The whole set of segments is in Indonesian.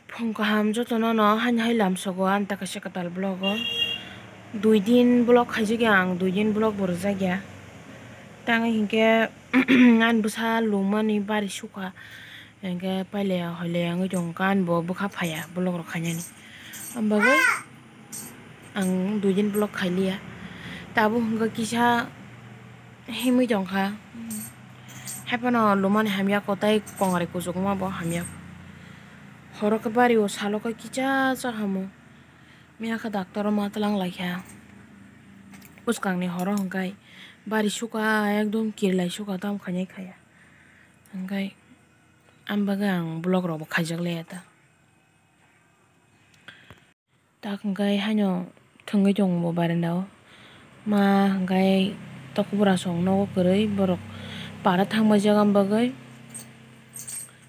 Phongkaham jotono no hai lamsogo anta ka sekatal blogo 2 din blog khaijige ang 2 din blog borjagya tang hinke an busa lumani bari suka hinke paile hole ang jongkan bo bukha phaya blog ro khanyani ambagai ang 2 din blog khailia tabu hingga kisa himi jongkha hapano lumani hamya kotai kongare kujugma bo hamya horo ka bari o salo ka kicha hamo miya ka doctor matlang laikha uskangni horo hangkai bari suka ekdom kirlai suka tam khanyai khaya hangkai ambaga ang blog ro khaijakle eta tak hangkai hanyo thungai jong bo barendao ma hangkai tokubura song no koroi borok para thangma jagam bagai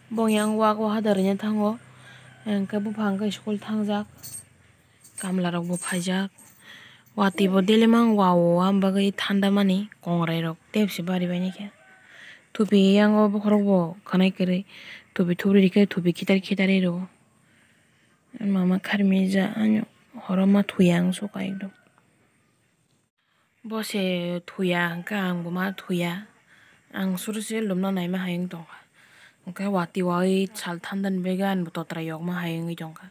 bongyang wak wa hadarnya thango hangkai bufang kai school thangjak kamla rok bo phaijak wati bo delimang wao ambagai thanda mani kongrai rok tepsi bari bani khe thupi yango bokhorok bo khanai kari thupi thubri kai thupi khitari ro mama kharmi ja anyo horoma thuyang suka ekdom bose thuya hangka ang bo ma thuya ang suruse lumna naima hayeng tongkha hangkai wati wai sal thandan began bo totra yok ma hayeng tongkha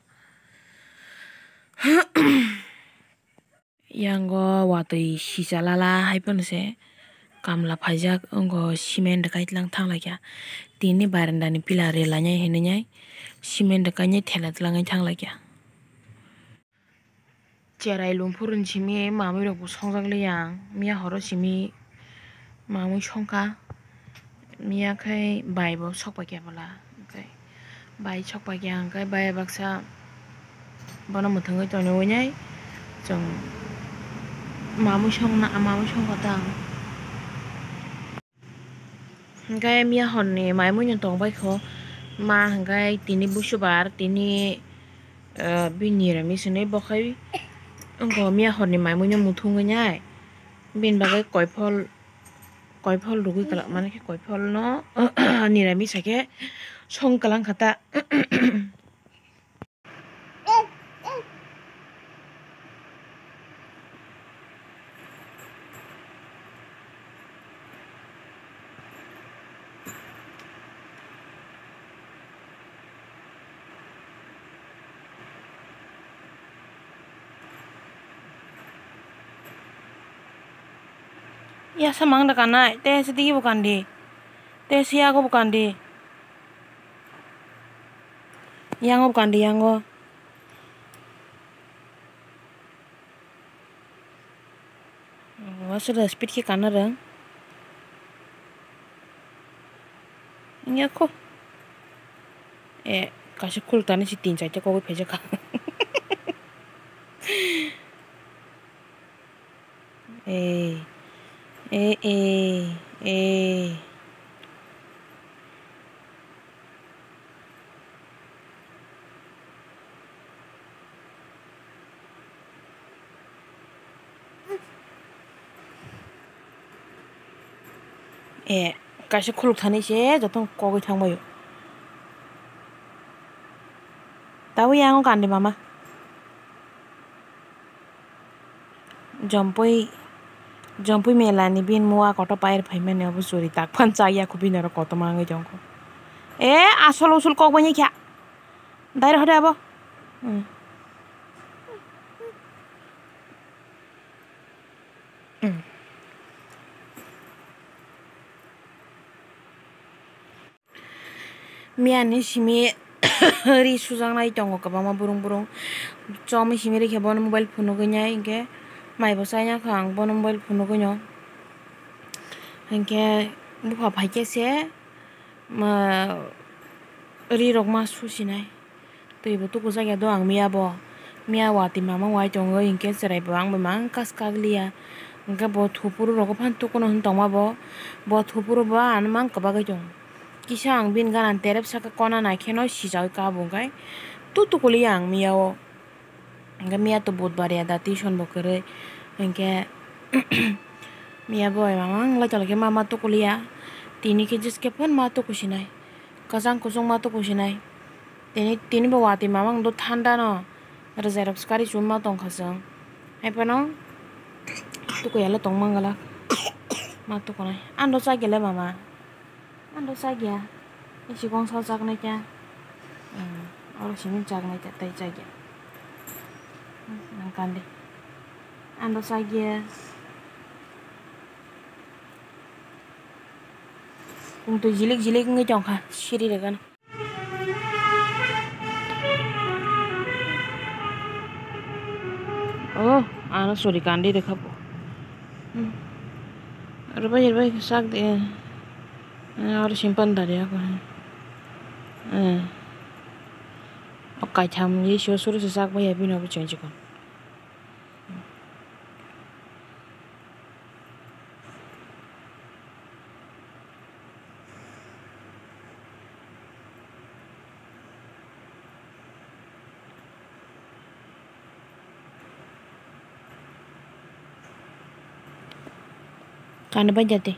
yango watui sichalala haipanse kamla phaijak ongo cement kaitlang thanglakya tini baranda ni pillar relanyai hinanyai cement kainai thela tlangai thanglakya cherai lumphurun simi mamui rok bo songjakle yang miya horo simi mamui songkha miya khai bai bo sokpakya bola hangkai bai sokpakya hangkai bai baksa bono mwthangui tonawinai chong mamui songkha hangkai miya horni maimui no tongbai kho ma hangkai tini busubar tini bini ramis hinui bokhai ongo miya horni maimui no muthungui nai bin bagai koifol rugui kala mane khe koifol no niramis haikhe songkalang khata ya samang da kanai te sedigi bukan di te siago bukan di yango bukan di yango sudah speed ki kanareng nya ko kasih kultani si 3-4 kogoi phejaka kasih khuluk thani se jotong kogoi thangbayo tahu yango kandi mama jompui melani bin mua koto pair phaimane obo chori tak phan chaya khubin aro koto mangai jongko asol usul kok bani kya dai hode abo miani simi ri sujangnai tongo kabama burung chomi simi rekhe bono mobile phone gnyai hingke maibo chaina khang bono mobile phone gonyo hingke bufa phaikhe se ri rok ma susinai tui bo tukujagya do ang miya wati mama wai tongo hingke cherai bo ang mang kas kaglia hingke bo thupuru rok phan tukuno tongma bo thupuru bo an mang kabagai tong kisa ang bin ganan terep saka kona naikhe no sijak kabung kai tukuli ang miya o hingke miya to budbar ya da tuition bo koroi hingke miya bo mamang laitolake mama tukulia tini ke jiske pon ma tukusinai kasang kusung ma to kusinai tini bo wati mamang do thanda no Xerox kari chum ma tong khasang hai pano tu ko yala tong mangala ma to konai ando sa gele mama ando sa gya isi gong sa jak nai kya oro simin jak nai tai jak ya nang kande ando sa gya kung tu jilik ngai chong kha shiri re gan oh ana sorry kande dekha po rubai sak de और simpan dari aku okai tham ye suruh sesak bayar pun aku change kan kan apa jadi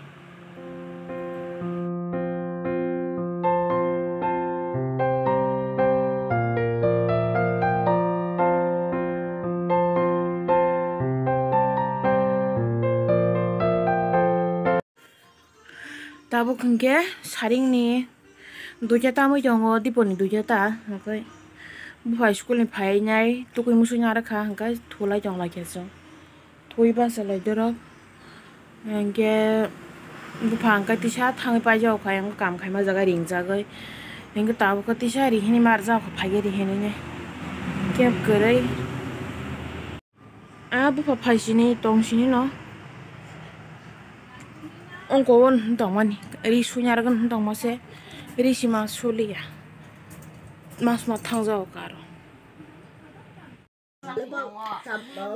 tabu kengke saring ni duja tamu jongo di poni duja ta hangkai buhai school ni phai nyai tukui musu nyara kha hangkai thulai jong la kyeso thui ba salai dorok hangke bufa hangkai tisa thangai pai jaw khai ang kam khai ma jaga ring jagai hangke tabu ka tisa ri hini mar jaw phai ge ri hene ne kep gerai a bufa phai sini tong sini no ongkon tongmani ri sunyargan tongmase ri sima suliya mas ma thangjaw karo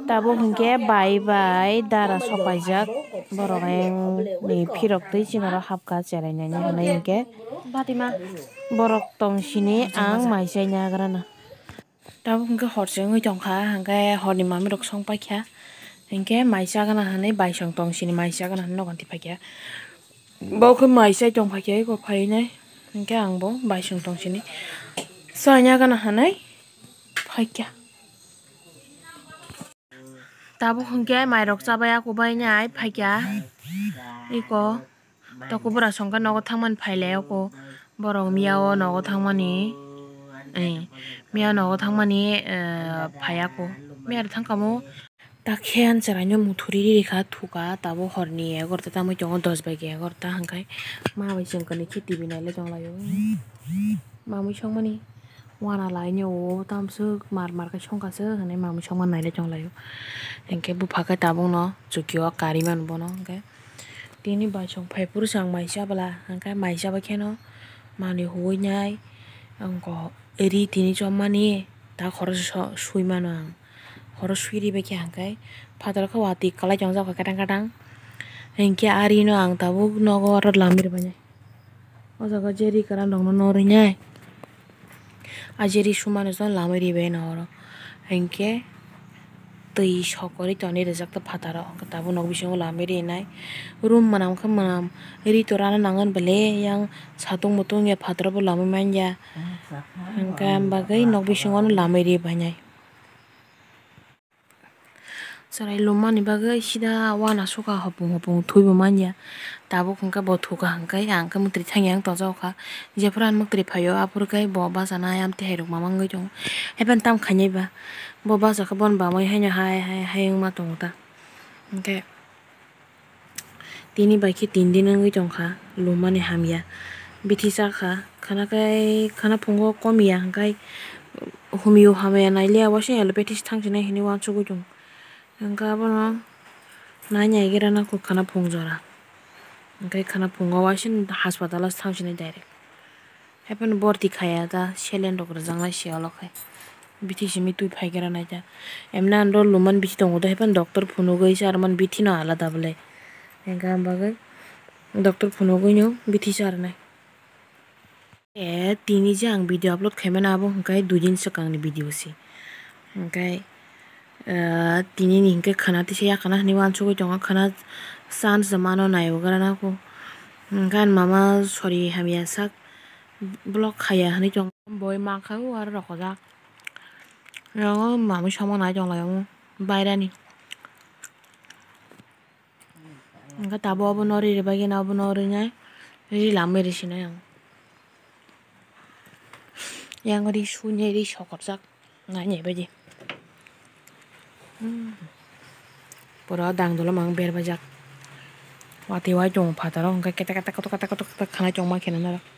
tabo hingke bai dara sopaijak borok ni phirok tui chingaro hapka cherainani hanai hingke borok tong sini ang maisai nagrana tabo hingke horse ngoi tongkha hingke horni mami rok song paikha hingke maisa gana hanai baisong tong sini maisa gana nogon tipaikha bawkhe maisai tongpaikha ko phainai hingke ang bo baisong tong sini sanya gana hanai paikha tabo hingke mairok chabaya kubai nyai paikha iko tokubura songkha nogo thangmani phailai ko borok miyao nogo thangmani miya nogo thangmani phaya ko miya thangkamo ta khean cheraino muthuri rikha thuka tabo horni egorta tamoi tongo 10 bai egorta hangkai mabai chengkani khiti binaile tonglaio mamui songmani wana laino o tamsuk mar kai songkase hanai mamui songman naile tonglaio hingke bupha kai tabung no chukio kari man bono hingke tini baisong phaipur sang maisa bala hangkai maisa ba kheno mani huoi nyai angko ri tini chommani ta khoros suimano ang horo suiri beke hangkai fataro kha wati kalai jongjak kadang hingke ari no ang tabuk nogo aro lamir banyai o jaga jeri karan rok no nori nyai ajeri sumano jon lamiri bai no oro hingke tui sokori toni rijak ta fataro tabu nog bisingo lamiri nai room manam kha manam ri to rana nangan bele yang satung mutung ya fataro bo lamai manja hingke ambagai nog bisingo no lamiri banyai sarai lumani bagai sida wana suka hopung thuibo manja tabo hingke bo thuka hangkai ang khe mutri thangyang tongjak kha jefran mutri phaio apurkai bo bachana amte hairok mamangoi tongo eban tam khainai ba bo bachakha bon bamoi haino hayungma tongo ta hingke tini bai khe 3 din wngoi tongkha lumani hamya bithi chakha khana phungo komiya hangkai homeo hamya naile wase allopathic thangsinai hini uansugoi tongo hingke abono nainai gerana ko khana phungjora hingke khana phungo wasin haspatalo thangsinai direct haipano borti khaya ta saline rok rwjaknai siyalokhai bithi simi tui phaigera naita emna ando luman bithi tongo da haipan doctor phunugoi charman bithi no alada bole hingke ambagai doctor phunugoi no bithi charnai tini je ang video upload khaimani abo hingkai 2 din sikang ni video si hingkai tini ni hingke khana tisa yakana hini uansugoi tongo khana chance mano naiogerana ko hingke mama sorry hamya sak blog khaya hani chong boy ma khau ar rok ja yang mami sama na chong la yang bairani angka tabo abo nori re bagi na abo nori nyai ri lame ri sina yang ri sunye ri sokot jak ngai nyai baji pura dang dolo mang ber bajak wati wa chong phatarong ka kata kata kata kata kata khana chong ma khena na